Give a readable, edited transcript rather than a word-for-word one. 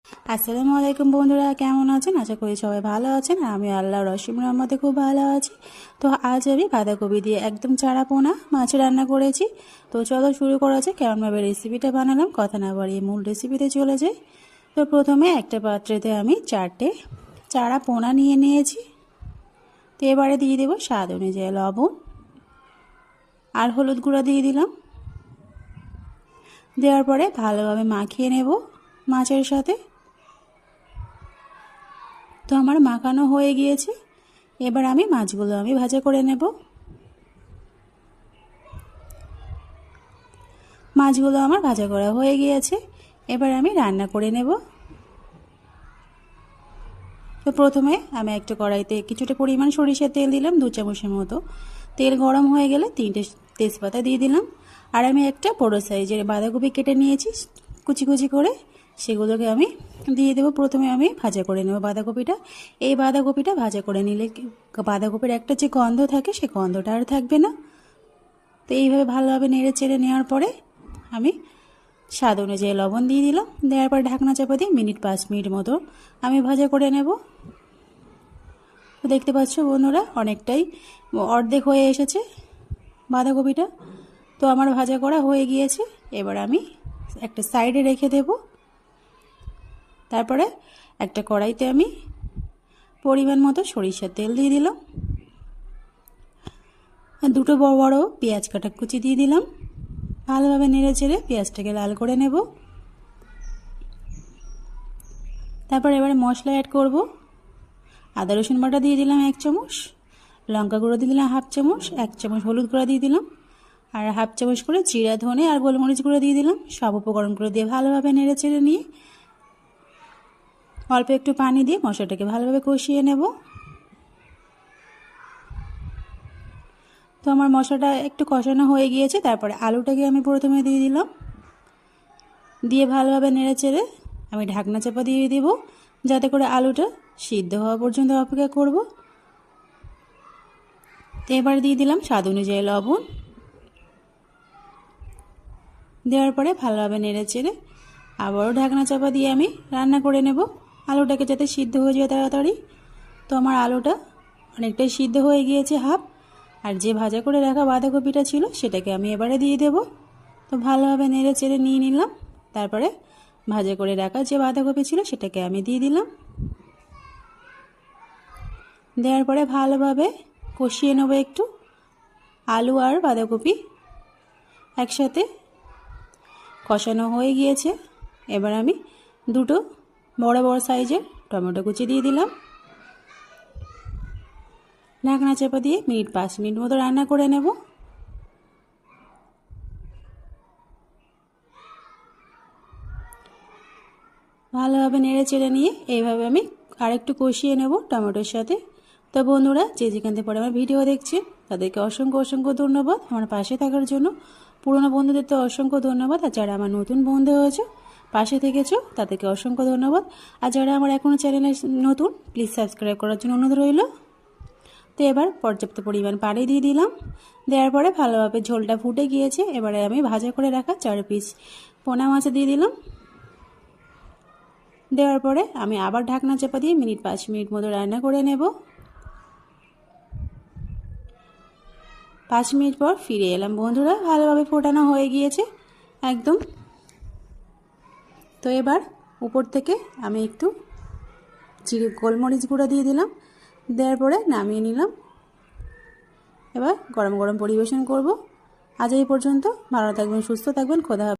আসসালামু আলাইকুম বন্ধুরা, কেমন আছেন? আশা করি সবাই ভালো আছেন। আমি আল্লাহর অসীম রহমতে খুব ভালো আছি। তো আজ আমি বাঁধাকপি দিয়ে একদম চারা পোনা মাছ রান্না করেছি। তো চলো শুরু করা যাক কেমনভাবে রেসিপিটা বানালাম। কথা না বাড়িয়ে মূল রেসিপিতে চলে যাই। তো প্রথমে একটা পাত্রেতে আমি 4টে চারা পোনা নিয়ে নিয়েছি। তো এবারে দিয়ে দেবো স্বাদ অনুযায়ী লবণ আর হলুদ গুঁড়া দিয়ে দিলাম। দেওয়ার পরে ভালোভাবে মাখিয়ে নেব মাছের সাথে। তো আমার মাখানো হয়ে গিয়েছে। এবার আমি মাছগুলো ভাজা করে নেব। মাছগুলো আমার ভাজা করা হয়ে গিয়েছে। এবার আমি রান্না করে নেব। তো প্রথমে আমি একটা কড়াইতে কিছুটা পরিমাণ সরিষার তেল দিলাম, 2 চামচের মতো। তেল গরম হয়ে গেলে 3টে তেজপাতা দিয়ে দিলাম। আর আমি একটা বড় সাইজের বাঁধাকপি কেটে নিয়েছি কুচি কুচি করে, সেগুলোকে আমি দিয়ে দেবো। প্রথমে আমি ভাজা করে নেব বাঁধাকপিটা। এই বাঁধাকপিটা ভাজা করে নিলে বাঁধাকপির একটা যে গন্ধ থাকে সে গন্ধটা আর থাকবে না। তো এইভাবে ভালোভাবে নেড়ে চেড়ে নেওয়ার পরে আমি স্বাদ অনুযায়ী লবণ দিয়ে দিলাম। দেওয়ার পর ঢাকনা চাপা দিয়ে 5 মিনিট মতো আমি ভাজা করে নেব। তো দেখতে পাচ্ছ বন্ধুরা, অনেকটাই অর্ধেক হয়ে এসেছে বাঁধাকপিটা। তো আমার ভাজা করা হয়ে গিয়েছে। এবার আমি একটা সাইডে রেখে দেব। তারপরে একটা কড়াইতে আমি পরিমাণ মতো সরিষার তেল দিয়ে দিলাম। দুটো বড় বড় পেঁয়াজ কাটা কুচি দিয়ে দিলাম। ভালোভাবে নেড়ে চেড়ে পেঁয়াজটাকে লাল করে নেব। তারপর এবারে মশলা অ্যাড করব। আদা রসুন বাটা দিয়ে দিলাম 1 চামচ, লঙ্কা গুঁড়ো দিয়ে দিলাম 1/2 চামচ, 1 চামচ হলুদ গুঁড়ো দিয়ে দিলাম, আর 1/2 চামচ করে জিরা ধনে আর গোলমরিচ গুঁড়ো দিয়ে দিলাম। সব উপকরণগুলো দিয়ে ভালোভাবে নেড়ে চেড়ে নিয়ে অল্প একটু পানি দিয়ে মশলাটাকে ভালোভাবে কষিয়ে নেব। তো আমার মশলাটা একটু কষানো হয়ে গিয়েছে। তারপরে আলুটাকে আমি প্রথমে দিয়ে দিলাম। দিয়ে ভালোভাবে নেড়ে চেড়ে আমি ঢাকনা চাপা দিয়ে দেব, যাতে করে আলুটা সিদ্ধ হওয়া পর্যন্ত অপেক্ষা করব। তো এবার দিয়ে দিলাম স্বাদ অনুযায়ী লবণ। দেওয়ার পরে ভালোভাবে নেড়ে চেড়ে আবারও ঢাকনা চাপা দিয়ে আমি রান্না করে নেব, আলুটাকে যাতে সিদ্ধ হয়ে যায় তাড়াতাড়ি। তো আমার আলুটা অনেকটাই সিদ্ধ হয়ে গিয়েছে হাফ। আর যে ভাজা করে রাখা বাঁধাকপিটা ছিল সেটাকে আমি এবারে দিয়ে দেব। তো ভালোভাবে নেড়ে চেড়ে নিয়ে নিলাম। তারপরে ভাজা করে রাখা যে বাঁধাকপি ছিল সেটাকে আমি দিয়ে দিলাম। দেওয়ার পরে ভালোভাবে কষিয়ে নেব একটু। আলু আর বাঁধাকপি একসাথে কষানো হয়ে গিয়েছে। এবার আমি দুটো বড় বড় সাইজের টমেটো কুচি দিয়ে দিলাম। ঢাকনা চাপা দিয়ে 5 মিনিট মতো রান্না করে নেব। ভালোভাবে নেড়ে চেড়ে নিয়ে এইভাবে আমি আরেকটু কষিয়ে নেব টমেটোর সাথে। তো বন্ধুরা, যে যেখান থেকে পরে আমার ভিডিও দেখছে তাদেরকে অসংখ্য অসংখ্য ধন্যবাদ আমার পাশে থাকার জন্য। পুরনো বন্ধুদের তো অসংখ্য ধন্যবাদ, আর যারা আমার নতুন বন্ধু হয়েছে পাশে থেকেছো তাদেরকে অসংখ্য ধন্যবাদ। আর যারা আমার এখনও চ্যানেলে নতুন, প্লিজ সাবস্ক্রাইব করার জন্য অনুরোধ রইল। তো এবার পর্যাপ্ত পরিমাণ পানি দিয়ে দিলাম। দেওয়ার পরে ভালোভাবে ঝোলটা ফুটে গিয়েছে। এবারে আমি ভাজা করে রাখা 4 পিস পোনা মাছ দিয়ে দিলাম। দেওয়ার পরে আমি আবার ঢাকনা চাপা দিয়ে 5 মিনিট মতো রান্না করে নেব। 5 মিনিট পর ফিরে এলাম বন্ধুরা, ভালোভাবে ফোটানো হয়ে গিয়েছে একদম। তো এবার উপর থেকে আমি একটু গোলমরিচ গুঁড়ো দিয়ে দিলাম। দেওয়ার পরে নামিয়ে নিলাম। এবার গরম গরম পরিবেশন করব। আজ এই পর্যন্ত। ভালো থাকবেন, সুস্থ থাকবেন, খোদা হাফেজ।